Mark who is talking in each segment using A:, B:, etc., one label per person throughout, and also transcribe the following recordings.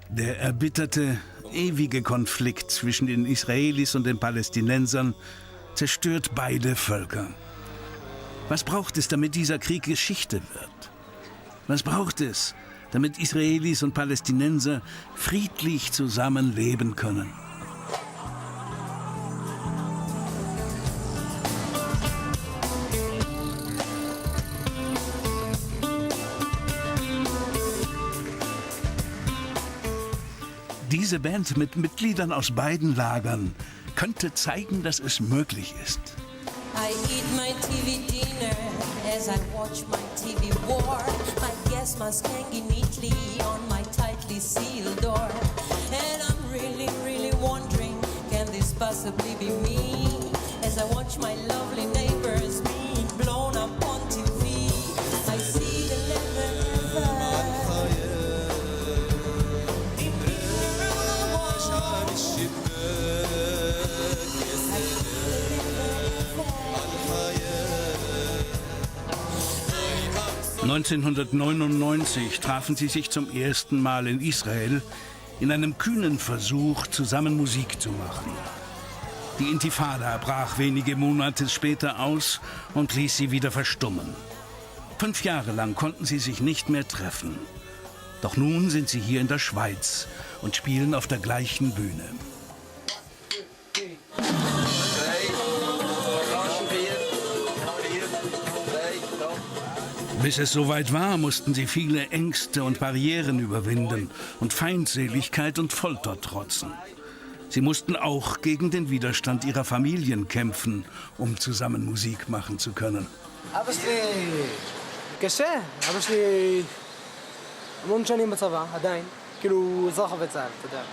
A: Der erbitterte, ewige Konflikt zwischen den Israelis und den Palästinensern zerstört beide Völker. Was braucht es, damit dieser Krieg Geschichte wird? Was braucht es, damit Israelis und Palästinenser friedlich zusammenleben können? Diese Band mit Mitgliedern aus beiden Lagern könnte zeigen, dass es möglich ist.
B: I eat my TV dinner as I watch my TV war. My guests must hang neatly on my tightly sealed door. And I'm really, really wondering, can this possibly be me? As I watch my lovely neighbors being blown up on TV. I see the never.
A: ...1999 trafen sie sich zum ersten Mal in Israel in einem kühnen Versuch, zusammen Musik zu machen. Die Intifada brach wenige Monate später aus und ließ sie wieder verstummen. 5 Jahre lang konnten sie sich nicht mehr treffen. Doch nun sind sie hier in der Schweiz und spielen auf der gleichen Bühne. Bis es soweit war, mussten sie viele Ängste und Barrieren überwinden und Feindseligkeit und Folter trotzen. Sie mussten auch gegen den Widerstand ihrer Familien kämpfen, um zusammen Musik machen zu können.
C: אבא שלי קשה, אבא שלי המון שנים בצבא, עדיין, כאילו אזרח בצה"ל, אתה יודע.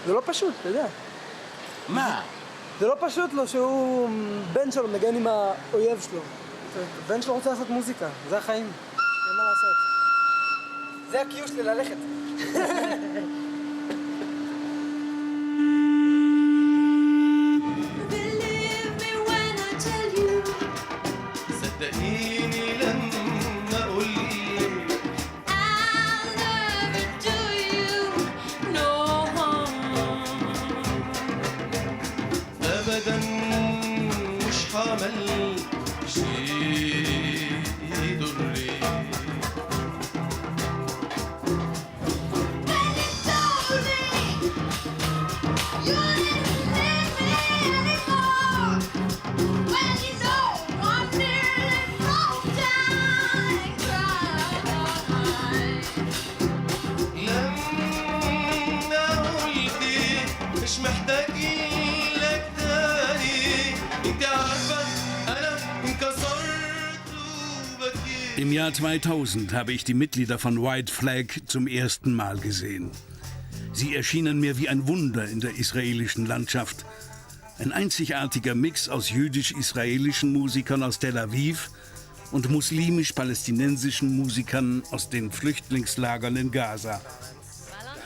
C: זה לא פשוט, אתה יודע.
D: מה?
C: זה לא פשוט לו שהוא בן שלו מגן עם האויב שלו. בן שלו רוצה לעשות מוזיקה, זה החיים, אין מה לעשות. זה הקיוש שלי ללכת.
A: Im Jahr 2000 habe ich die Mitglieder von White Flag zum ersten Mal gesehen. Sie erschienen mir wie ein Wunder in der israelischen Landschaft. Ein einzigartiger Mix aus jüdisch-israelischen Musikern aus Tel Aviv und muslimisch-palästinensischen Musikern aus den Flüchtlingslagern in Gaza.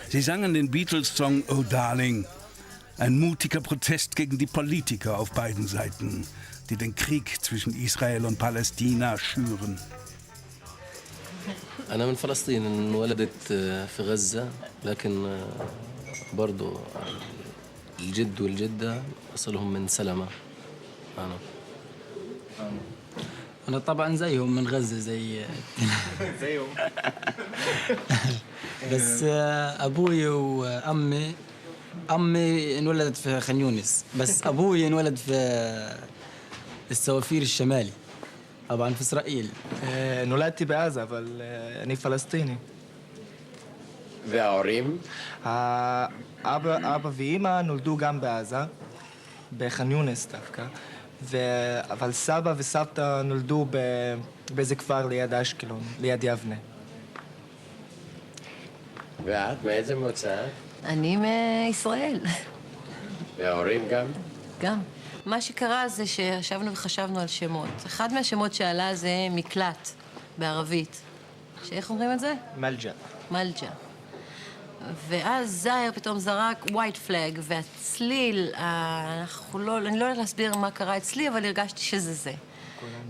A: Sie sangen den Beatles-Song Oh Darling, ein mutiger Protest gegen die Politiker auf beiden Seiten, die den Krieg zwischen Israel und Palästina schüren.
E: أنا من فلسطين انولدت في غزة لكن برضو الجد والجدة أصلهم من سلمة.
D: أنا طبعا زيهم من غزة زيهم بس أبوي وأمي انولدت في خان يونس بس أبوي انولد في السوافير الشمالي طبعا في إسرائيل.
F: נולדתי בעזה, אבל אני פלסטיני.
G: וההורים?
F: אבא ואמא נולדו גם בעזה, בח'אן יונס דווקא, אבל סבא וסבתא נולדו באיזה כפר ליד אשקלון, ליד יבנה.
G: ואת? מאיזה מוצא?
B: אני מישראל.
G: וההורים גם?
B: גם. מה שקרה זה שישבנו וחשבנו על שמות. אחד מהשמות שעלה זה מקלט בערבית. שאיך אומרים את זה?
F: מלג'ה.
B: מלג'ה. ואז זייר פתאום זרק white flag, והצליל, אני לא יודעת להסביר מה קרה אצלי, אבל הרגשתי שזה זה.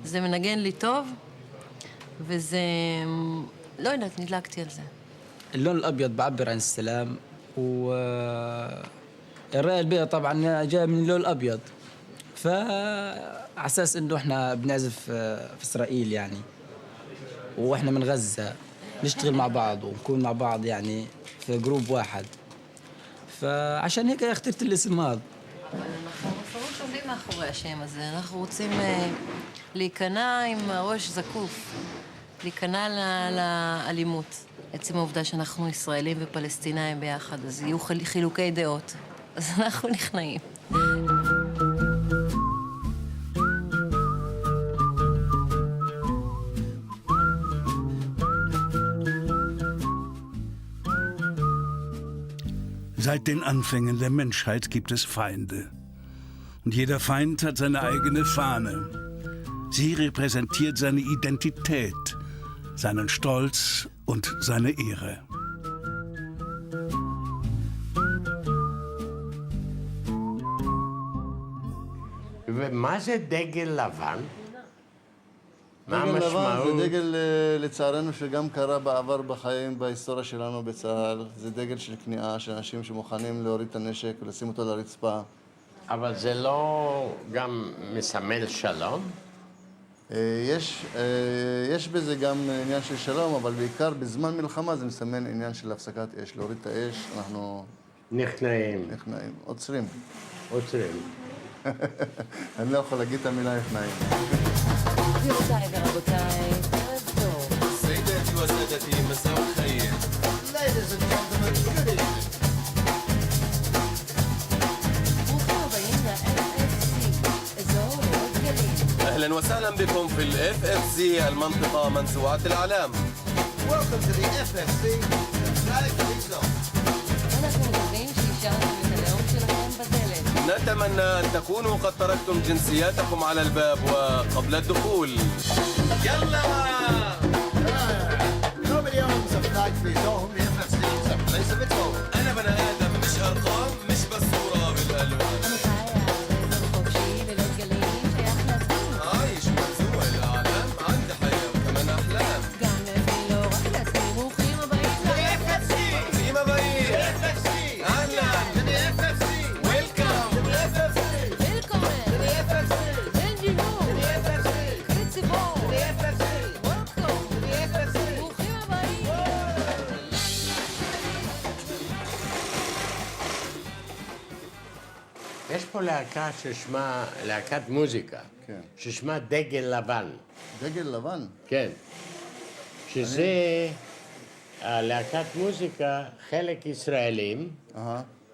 B: זה מנגן לי טוב, וזה... לא יודעת, נדלקתי על זה.
D: اللون الأبيض بعبر عن السلام والراية البيضاء طبعا جاء من اللون الأبيض فعلى أساس إنه إحنا بنعزف في إسرائيل يعني وإحنا من غزة نشتغل مع بعض ونكون مع بعض يعني في جروب واحد فعشان هيك اخترت الاسم هذا.
B: אנחנו בפירוש עומדים מאחורי השם הזה, אנחנו רוצים להיכנע עם הראש זקוף, להיכנע לאלימות. עצם העובדה שאנחנו ישראלים ופלסטינאים ביחד, אז יהיו חילוקי דעות, אז אנחנו נכנעים.
A: Seit den Anfängen der Menschheit gibt es Feinde. Und jeder Feind hat seine eigene Fahne. Sie repräsentiert seine Identität, seinen Stolz und seine Ehre.
G: ומה זה דגל לבן? מה
H: דגל לבן
G: המשמעות?
H: זה דגל, לצערנו, שגם קרה בעבר בחיים, בהיסטוריה שלנו בצה"ל. זה דגל של כניעה, של אנשים שמוכנים להוריד את הנשק ולשים אותו לרצפה.
G: אבל זה לא גם מסמל שלום?
H: יש בזה גם עניין של שלום, אבל בעיקר בזמן מלחמה זה מסמן עניין של הפסקת אש. להוריד את האש, אנחנו
G: נכנעים.
H: עוצרים.
G: עוצרים.
H: אני לא יכול להגיד את המילה נכנעים.
B: גבירותיי ורבותיי, ערב טוב.
I: سيداتي وسادتي مساء الخير.
B: Ladies and gentlemen, good evening. ברוכים הבאים ל-FFC, אזור לאות גליל.
I: أهلا وسهلا بكم في FFC المنطقة منزوعة الأعلام.
J: Welcome to the FFC, Democratic Free Zone.
B: אנחנו מקווים שאישרתם את הלאום שלכם בדלת.
I: نتمنى أن تكونوا قد تركتم جنسياتكم على الباب وقبل الدخول. يلا!
J: Nobody owns a flag free zone. The FFC is a place of its own.
I: أنا بني آدم مش أرقام مش بس صورة بالألوان.
B: אני חיה באזור חופשי ללא גלים שייך לעצמי.
I: عايش منزوع الأعلام عندي حياة وكمان أحلام.
B: גם לעצמי, לא רק לעצמי. ברוכים הבאים ל-FFC.
I: بروכים הבאים.
J: FFC.
I: أهلا.
J: To the FFC.
I: Welcome.
J: To the FFC.
B: Willkommen.
J: To the FFC.
B: Benjinu.
J: To the FFC.
B: קריציבור.
J: To the FFC.
B: Welcome.
J: To the FFC.
B: ברוכים הבאים.
G: יש פה להקה ששמה, להקת מוזיקה,
H: כן.
G: ששמה דגל לבן.
H: דגל לבן?
G: כן. שזה להקת מוזיקה, חלק ישראלים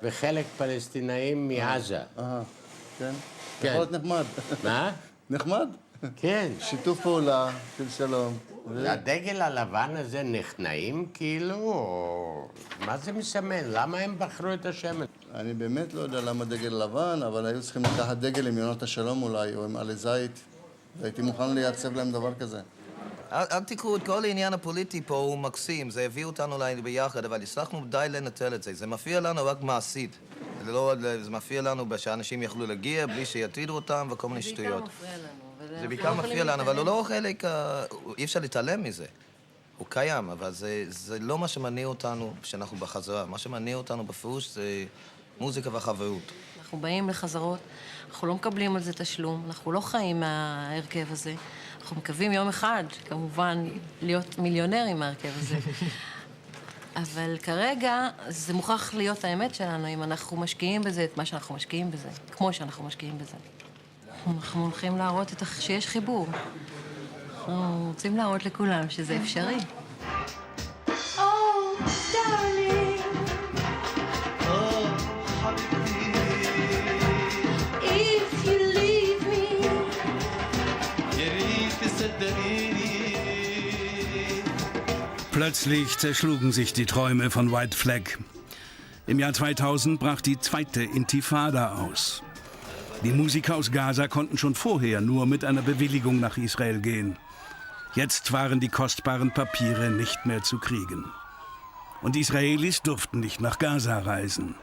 G: וחלק פלסטינאים מעזה.
H: כן.
G: כן.
H: יכול להיות נחמד.
G: מה?
H: נחמד?
G: כן.
H: שיתוף פעולה של שלום.
G: הדגל הלבן הזה נכנעים כאילו, או... מה זה מסמל? למה הם בחרו את השם?
H: אני באמת לא יודע למה דגל לבן, אבל היו צריכים לקחת דגל עם יונות השלום אולי, או עם עלי זית, והייתי מוכן לייצב להם דבר כזה.
K: אל תקחו את כל העניין הפוליטי פה, הוא מקסים, זה הביא אותנו אולי ביחד, אבל הצלחנו די לנטל את זה. זה מפריע לנו רק מעשית. זה מפריע לנו שאנשים יכלו להגיע בלי שיטרידו אותם וכל מיני שטויות. זה בעיקר מפריע לנו, אבל הוא לא חלק, אי אפשר להתעלם מזה. הוא קיים, אבל זה לא מה שמניע אותנו כשאנחנו בחזרה. מה שמניע אותנו בפירוש זה מוזיקה וחברות.
B: אנחנו באים לחזרות, אנחנו לא מקבלים על זה תשלום, אנחנו לא חיים מההרכב הזה. אנחנו מקווים יום אחד, כמובן, להיות מיליונרים מההרכב הזה. אבל כרגע זה מוכרח להיות האמת שלנו, אם אנחנו משקיעים בזה את מה שאנחנו משקיעים בזה, כמו שאנחנו משקיעים בזה. אנחנו הולכים להראות שיש חיבור. אנחנו רוצים להראות לכולם שזה אפשרי.
A: Plötzlich zerschlugen sich die Träume von White Flag. Im Jahr 2000 brach die zweite Intifada aus. Die Musiker aus Gaza konnten schon vorher nur mit einer Bewilligung nach Israel gehen. Jetzt waren die kostbaren Papiere nicht mehr zu kriegen. Und Israelis durften nicht nach Gaza reisen.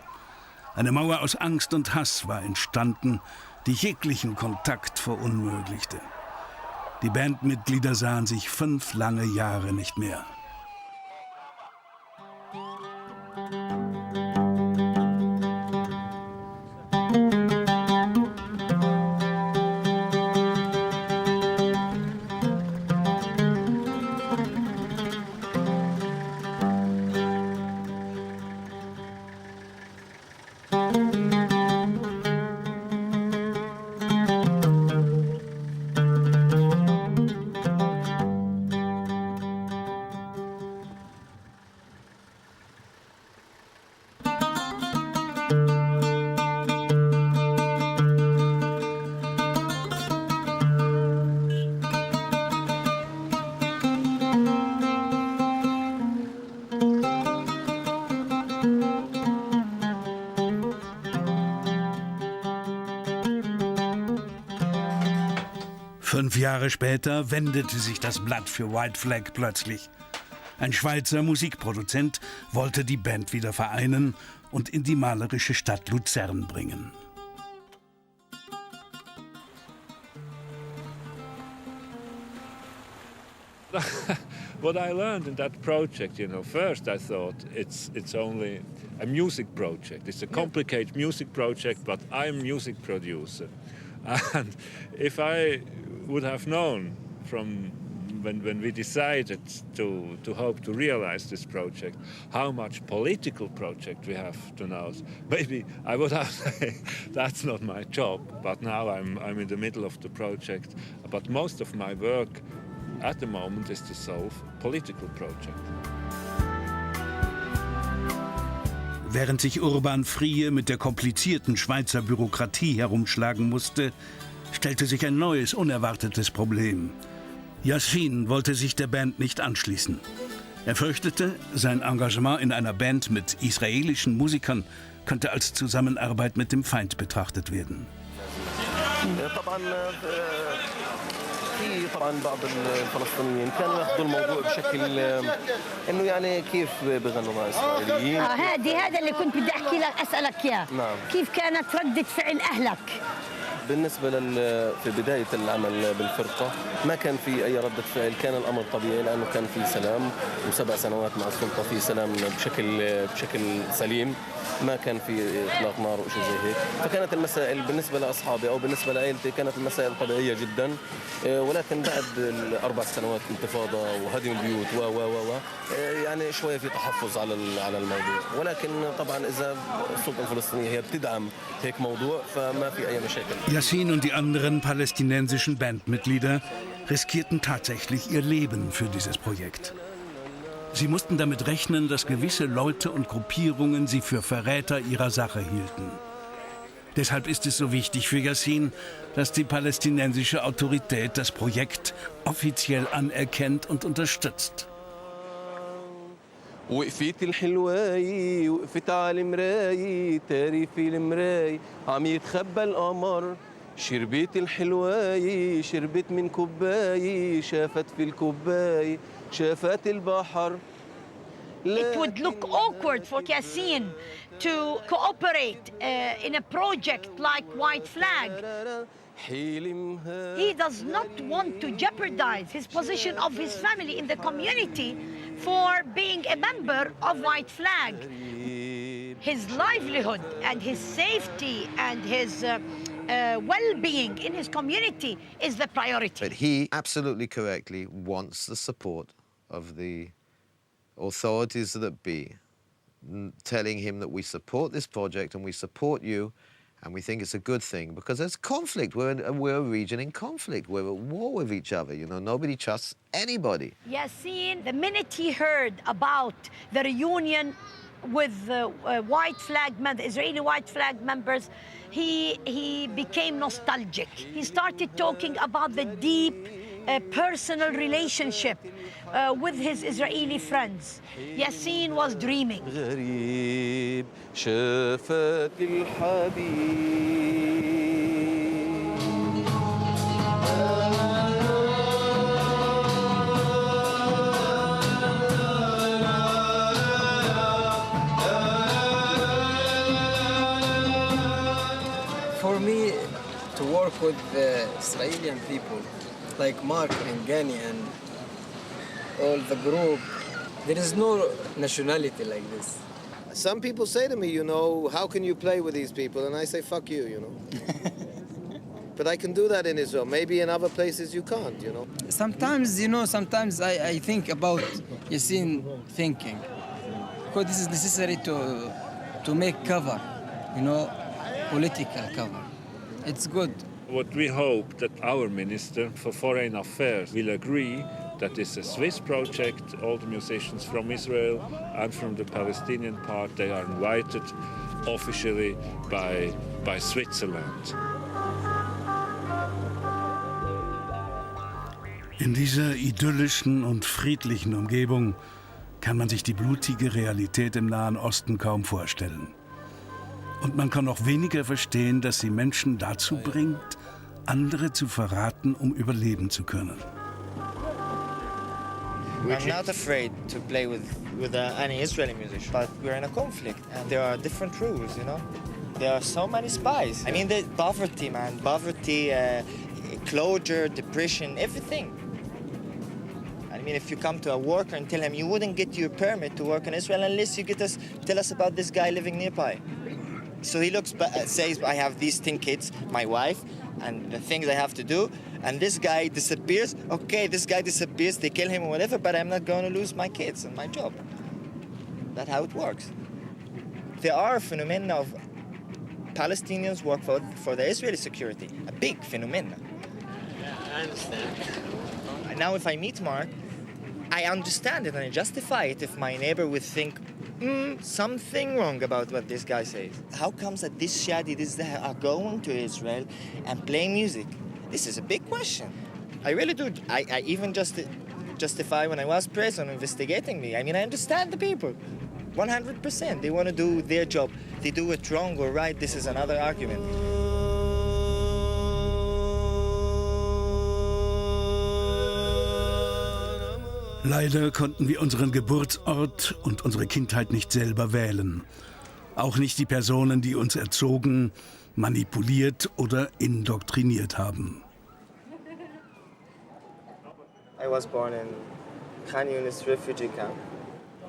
A: Eine Mauer aus Angst und Hass war entstanden, die jeglichen Kontakt verunmöglichte. Die Bandmitglieder sahen sich 5 lange Jahre nicht mehr. Fünf Jahre später wendete sich das Blatt für White Flag plötzlich. Ein Schweizer Musikproduzent wollte die Band wieder vereinen und in die malerische Stadt Luzern bringen.
L: What I learned in that project, first I thought it's only a music project. It's a complicated music project, but I'm a music producer. And if I would have known from when we decided to hope to realize this project, how much political project we have to know, maybe I would have said that's not my job. But now I'm in the middle of the project. But most of my work at the moment is to solve political project.
A: Während sich Urban Friehe mit der komplizierten Schweizer Bürokratie herumschlagen musste, stellte sich ein neues, unerwartetes Problem. Yassin wollte sich der Band nicht anschließen. Er fürchtete, sein Engagement in einer Band mit israelischen Musikern könnte als Zusammenarbeit mit dem Feind betrachtet werden.
E: طبعا بعض الفلسطينيين كانوا ياخذوا الموضوع بشكل انه يعني كيف بغنوا مع اسرائيليين
M: هذا اللي كنت بدي احكي لك اسالك اياه.
E: نعم.
M: كيف كانت ردة فعل اهلك؟
E: بالنسبة في بداية العمل بالفرقة ما كان في أي ردة فعل، كان الأمر طبيعي لأنه كان في سلام و7 سنوات مع السلطة في سلام بشكل سليم، ما كان في إطلاق نار وشيء زي هيك، فكانت المسائل بالنسبة لأصحابي أو بالنسبة لعائلتي كانت المسائل طبيعية جدا، ولكن بعد 4 سنوات انتفاضة وهدم البيوت يعني شوية في تحفظ على الموضوع، ولكن طبعا إذا السلطة الفلسطينية هي بتدعم هيك موضوع فما في أي مشاكل.
A: Yassin und die anderen palästinensischen Bandmitglieder riskierten tatsächlich ihr Leben für dieses Projekt. Sie mussten damit rechnen, dass gewisse Leute und Gruppierungen sie für Verräter ihrer Sache hielten. Deshalb ist es so wichtig für Yassin, dass die palästinensische Autorität das Projekt offiziell anerkennt und unterstützt.
E: وقفت الحلواي وقفت على المراي تاري في المراي عم يتخبى القمر شربت الحلواي شربت من كوباي شافت في الكوباي شافت البحر.
M: It would look awkward for Yassin to cooperate in a project like White Flag. He does not want to jeopardize his position of his family in the community for being a member of White Flag. His livelihood and his safety and his well-being in his community is the priority.
N: But he absolutely correctly wants the support of the authorities that be, telling him that we support this project and we support you and we think it's a good thing because there's conflict. We're a region in conflict. We're at war with each other. Nobody trusts anybody.
M: Yassin, the minute he heard about the reunion with the White Flag Israeli White Flag members, he became nostalgic. He started talking about the deep personal relationship with his Israeli friends. Yassin was dreaming.
E: غريب شافك الحبيب.
O: because the Israeli people, like Mark and Gani and all the group, there is no nationality like this.
P: Some people say to me, you know, how can you play with these people? And I say, fuck you, you know. But I can do that in Israel. Maybe in other places you can't, you know.
O: Sometimes, you know, sometimes I think about Yassine thinking. Because this is necessary to make cover, you know, political cover. It's good.
L: What we hope that our Minister for Foreign Affairs will agree that it's a Swiss project. All the musicians from Israel and from the Palestinian part, they are invited officially by Switzerland.
A: In dieser idyllischen und friedlichen Umgebung kann man sich die blutige Realität im Nahen Osten kaum vorstellen. Und man kann noch weniger verstehen, dass sie Menschen dazu bringt, andere zu verraten, um überleben zu können.
Q: I'm not afraid to play with any Israeli musician, but we're in a conflict and there are different rules, you know. There are so many spies. I mean, the poverty, man, poverty, closure, depression, everything. I mean, if you come to a worker and tell him you wouldn't get your permit to work in Israel unless you tell us about this guy living nearby. So he says, I have these 10 kids, my wife, and the things I have to do, and this guy disappears. Okay, this guy disappears, they kill him or whatever, but I'm not going to lose my kids and my job. That's how it works. There are phenomena of Palestinians work for the Israeli security, a big phenomenon. I understand. Now if I meet Mark, I understand it and I justify it if my neighbor would think, something wrong about what this guy says. How comes that this shadidis are going to Israel and playing music? This is a big question. I really do. I even justify when I was present investigating me. I mean, I understand the people. 100%. They want to do their job. They do it wrong or right, this is another argument.
A: Leider konnten wir unseren Geburtsort und unsere Kindheit nicht selber wählen. Auch nicht die Personen, die uns erzogen, manipuliert oder indoktriniert haben.
Q: I was born in Khan Yunis refugee camp.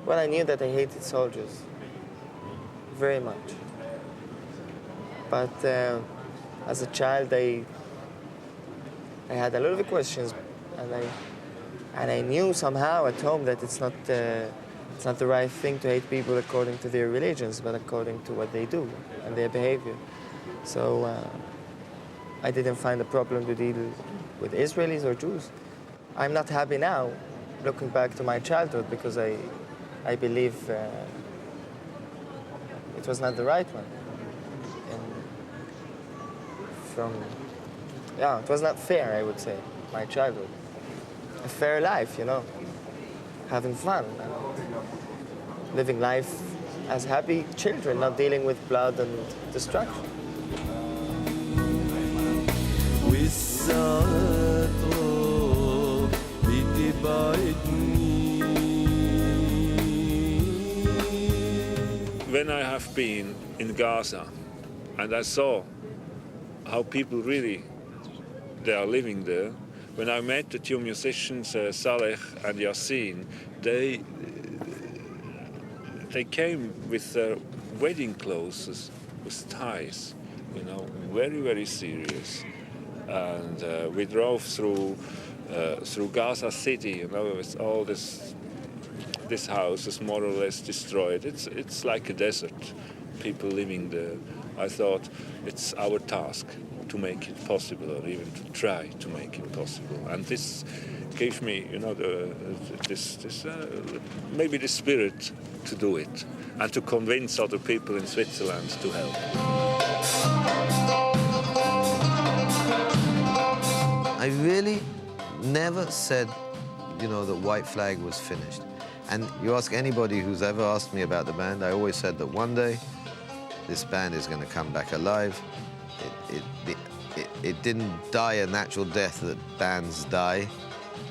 Q: Well, I knew that I hated soldiers very much. But as a child, I had a lot of questions, and I knew somehow at home that it's not the right thing to hate people according to their religions, but according to what they do and their behavior. So I didn't find a problem to deal with Israelis or Jews. I'm not happy now, looking back to my childhood, because I believe it was not the right one. And it was not fair, I would say, my childhood. A fair life, you know, having fun, living life as happy children, not dealing with blood and destruction.
L: When I have been in Gaza and I saw how people really, they are living there, when I met the two musicians, Saleh and Yassine, they came with their wedding clothes, with ties, you know, very, very serious. And we drove through Gaza City, you know, with all this house is more or less destroyed. It's like a desert, people living there. I thought it's our task to make it possible, or even to try to make it possible. And this gave me, you know, maybe the spirit to do it and to convince other people in Switzerland to help.
N: I really never said, you know, that White Flag was finished. And you ask anybody who's ever asked me about the band, I always said that one day this band is going to come back alive. It didn't die a natural death that bands die.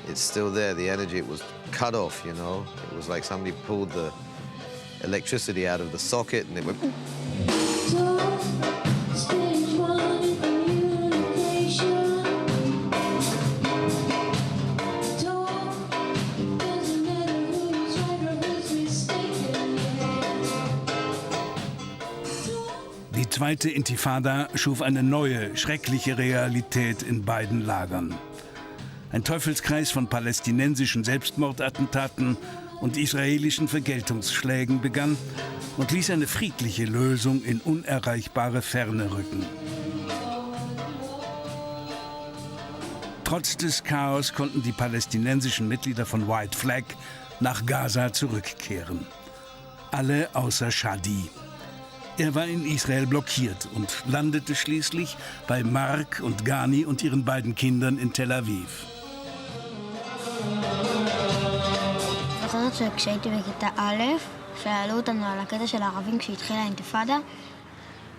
N: It's still there. The energy, it was cut off, you know. It was like somebody pulled the electricity out of the socket and it went...
A: zweite Intifada schuf eine neue, schreckliche Realität in beiden Lagern. Ein Teufelskreis von palästinensischen Selbstmordattentaten und israelischen Vergeltungsschlägen begann und ließ eine friedliche Lösung in unerreichbare Ferne rücken. Trotz des Chaos konnten die palästinensischen Mitglieder von White Flag nach Gaza zurückkehren. Alle außer Shadi. Er war in Israel blockiert und landete schließlich bei Mark und Ghani und ihren beiden Kindern in Tel Aviv.
R: בכל זאת שכשהייתי בכיתה א', שאלו אותנו על הקטע של הערבים כשהתחילה האינתיפאדה,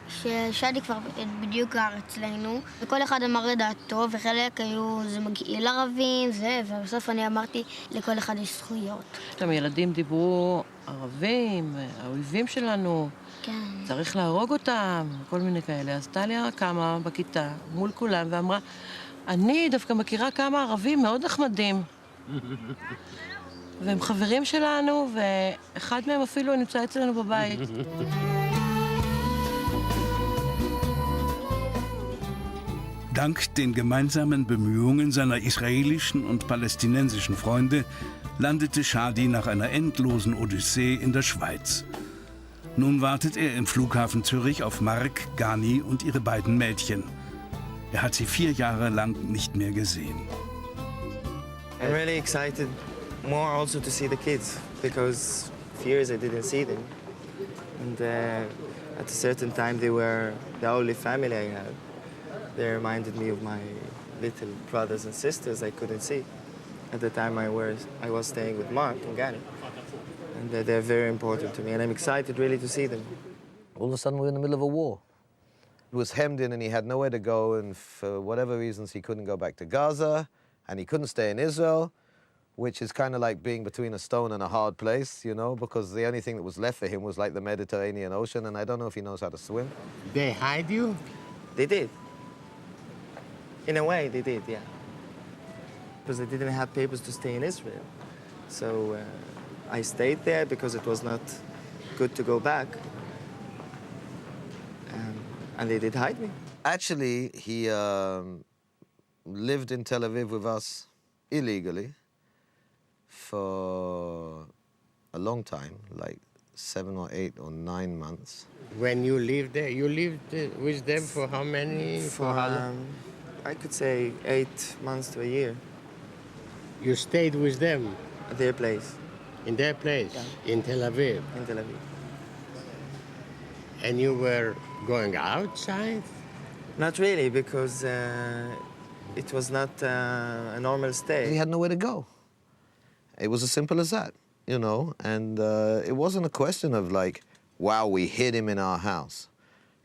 R: ששדי כבר בדיוק גר אצלנו, וכל אחד אמר לדעתו, וחלק היו, זה מגעיל ערבים, זה, ובסוף אני אמרתי, לכל אחד יש זכויות.
S: גם ילדים דיברו ערבים, האויבים שלנו,
R: כן.
S: צריך להרוג אותם, כל מיני כאלה. אז טליה קמה בכיתה מול כולם ואמרה, אני דווקא מכירה כמה ערבים מאוד נחמדים. והם חברים שלנו, ואחד מהם אפילו נמצא אצלנו בבית.
A: Dank den gemeinsamen Bemühungen seiner israelischen und palästinensischen Freunde landete Shadi nach einer endlosen Odyssee in der Schweiz. Nun wartet er im Flughafen Zürich auf Mark, Ghani und ihre beiden Mädchen. Er hat sie 4 Jahre lang nicht mehr gesehen.
Q: I'm really excited more also to see the kids because for years I didn't see them. And at a certain time they were the only family I had. They reminded me of my little brothers and sisters I couldn't see. At the time I was staying with Mark and Ghani. And they're very important to me and I'm excited really to see them.
N: All of a sudden we're in the middle of a war. He was hemmed in and he had nowhere to go, and for whatever reasons he couldn't go back to Gaza and he couldn't stay in Israel, which is kind of like being between a stone and a hard place, you know, because the only thing that was left for him was like the Mediterranean Ocean, and I don't know if he knows how to swim.
Q: They hide you? They did. In a way, they did, yeah. Because they didn't have papers to stay in Israel. So I stayed there because it was not good to go back. And they did hide me.
N: Actually, he lived in Tel Aviv with us illegally for a long time, like 7 or 8 or 9 months.
G: When you lived there, you lived with them for how many?
Q: For how long? I could say 8 months to a year.
G: You stayed with them?
Q: At their place.
G: In their place?
Q: Yeah.
G: In Tel Aviv?
Q: In Tel Aviv.
G: And you were going outside?
Q: Not really, because it was not a normal stay.
N: He had nowhere to go. It was as simple as that, you know, and it wasn't a question of like, wow, we hid him in our house.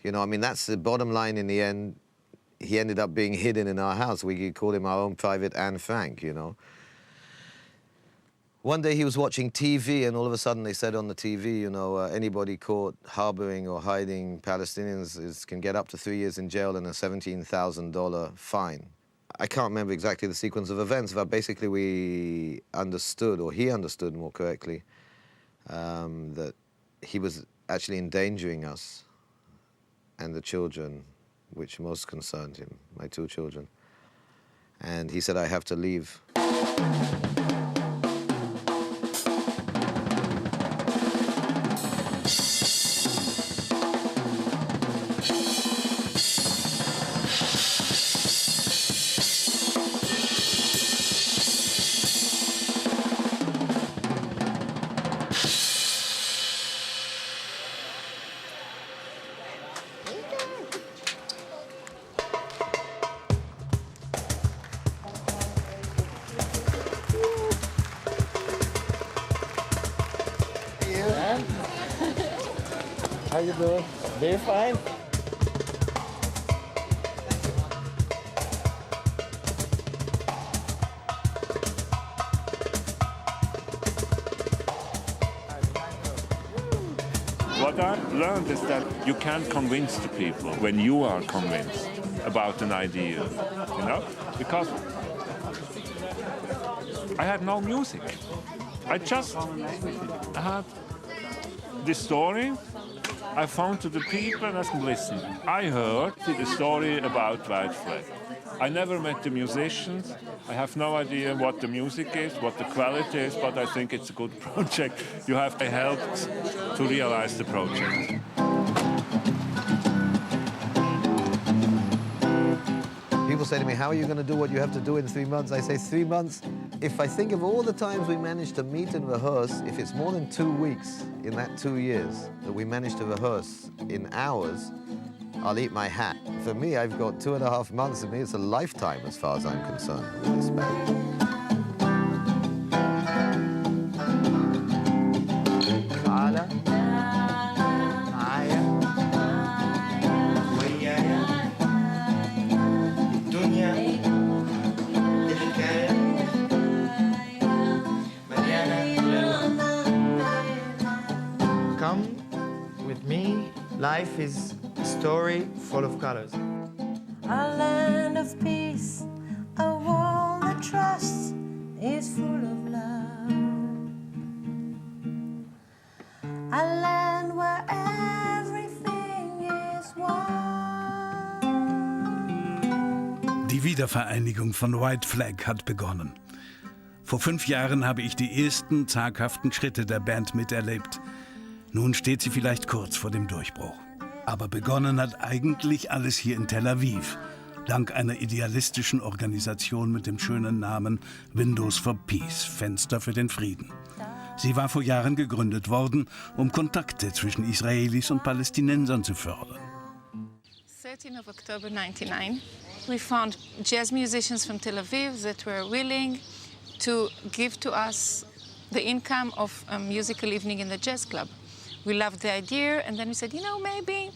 N: You know, I mean, that's the bottom line in the end. He ended up being hidden in our house. We could call him our own private Anne Frank, you know. One day he was watching TV and all of a sudden they said on the TV, you know, anybody caught harboring or hiding Palestinians can get up to 3 years in jail and a $17,000 fine. I can't remember exactly the sequence of events, but basically we understood, or he understood more correctly, that he was actually endangering us and the children, which most concerned him, my 2 children. And he said, I have to leave.
Q: How you doing? Very fine.
L: What I've learned is that you can't convince the people when you are convinced about an idea, you know? Because I had no music. I just had this story I phoned to the people and asked them, listen, I heard the story about White Flag. I never met the musicians. I have no idea what the music is, what the quality is, but I think it's a good project. You have helped to realize the project.
N: People say to me, how are you going to do what you have to do in 3 months? I say, 3 months? If I think of all the times we managed to meet and rehearse, if it's more than 2 weeks in that 2 years that we managed to rehearse in hours, I'll eat my hat. For me, I've got 2.5 months. For me, it's a lifetime as far as I'm concerned with this band.
Q: Come with me. Life is a story full of colors.
B: A land of peace, a world that trusts is full of love. A land where everything is one.
A: Die Wiedervereinigung von White Flag hat begonnen. Vor 5 Jahren habe ich die ersten zaghaften Schritte der Band miterlebt. Nun steht sie vielleicht kurz vor dem Durchbruch. Aber begonnen hat eigentlich alles hier in Tel Aviv, dank einer idealistischen Organisation mit dem schönen Namen Windows for Peace, Fenster für den Frieden. Sie war vor Jahren gegründet worden, um Kontakte zwischen Israelis und Palästinensern zu fördern.
T: 13th of October 1999, we found jazz musicians from Tel Aviv that were willing to give to us the income of a musical evening in the jazz club. We loved the idea, and then we said, you know, maybe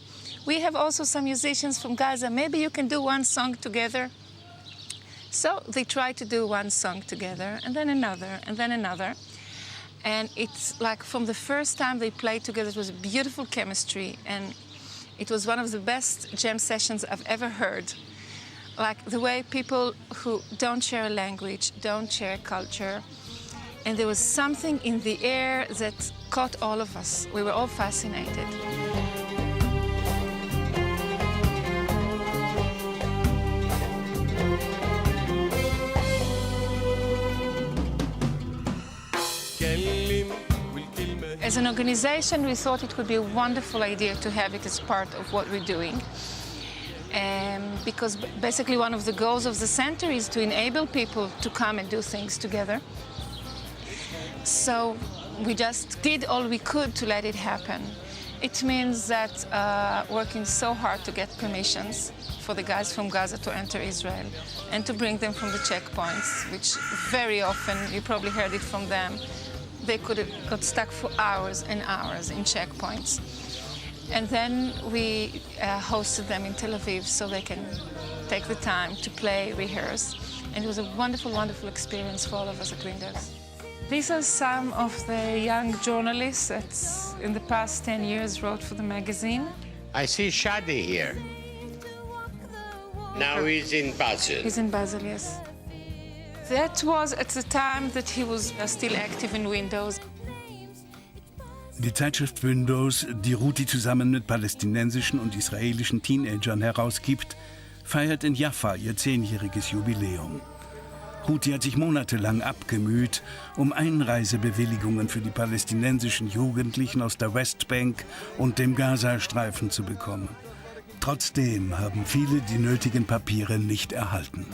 T: we have also some musicians from Gaza. Maybe you can do one song together. So they tried to do one song together, and then another, and then another. And it's like from the first time they played together, it was a beautiful chemistry, and it was one of the best jam sessions I've ever heard. Like the way people who don't share a language, don't share a culture, and there was something in the air that caught all of us. We were all fascinated. As an organization, we thought it would be a wonderful idea to have it as part of what we're doing. Because basically one of the goals of the center is to enable people to come and do things together. So we just did all we could to let it happen. It means that working so hard to get permissions for the guys from Gaza to enter Israel and to bring them from the checkpoints, which very often, you probably heard it from them, they could have got stuck for hours and hours in checkpoints. And then we hosted them in Tel Aviv so they can take the time to play, rehearse. And it was a wonderful, wonderful experience for all of us at Windows. These are some of the young journalists that in the past 10 years wrote for the magazine.
G: I see Shadi here. Now he's in Basel.
T: He's in Basel, yes. That was at the time that he was still active in Windows.
A: Die Zeitschrift Windows, die Ruti zusammen mit palästinensischen und israelischen Teenagern herausgibt, feiert in Jaffa ihr 10-jähriges Jubiläum. Ruti hat sich monatelang abgemüht, um Einreisebewilligungen für die palästinensischen Jugendlichen aus der Westbank und dem Gazastreifen zu bekommen. Trotzdem haben viele die nötigen Papiere nicht erhalten.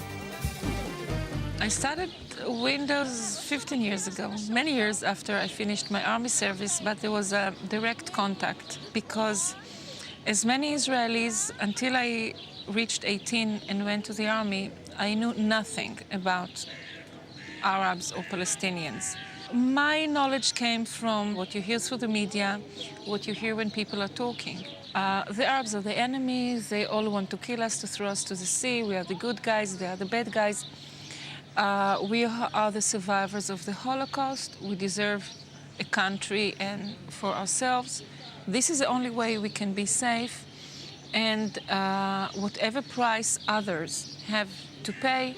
T: I started Windows 15 years ago, many years after I finished my army service, but there was a direct contact because as many Israelis, until I reached 18 and went to the army, I knew nothing about Arabs or Palestinians. My knowledge came from what you hear through the media, what you hear when people are talking. The Arabs are the enemies, they all want to kill us, to throw us to the sea, we are the good guys, they are the bad guys. We are the survivors of the Holocaust. We deserve a country and for ourselves. This is the only way we can be safe. And whatever price others have to pay,